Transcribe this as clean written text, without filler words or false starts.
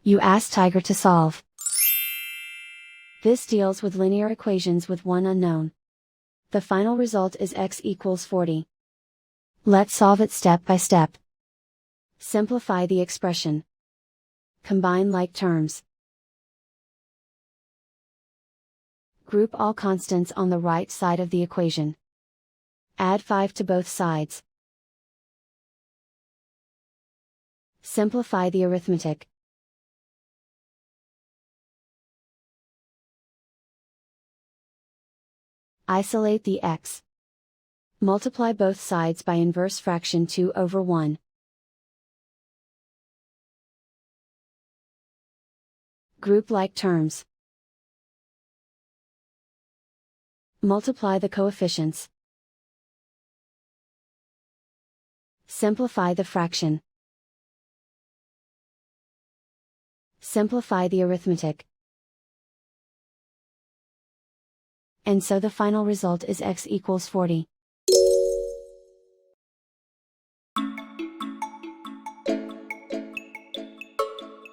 You ask Tiger to solve. This deals with linear equations with one unknown. The final result is x equals 40. Let's solve it step by step. Simplify the expression. Combine like terms. Group all constants on the right side of the equation. Add 5 to both sides. Simplify the arithmetic. Isolate the x. Multiply both sides by inverse fraction 2 over 1. Group like terms. Multiply the coefficients. Simplify the fraction. Simplify the arithmetic. And so the final result is x equals 40.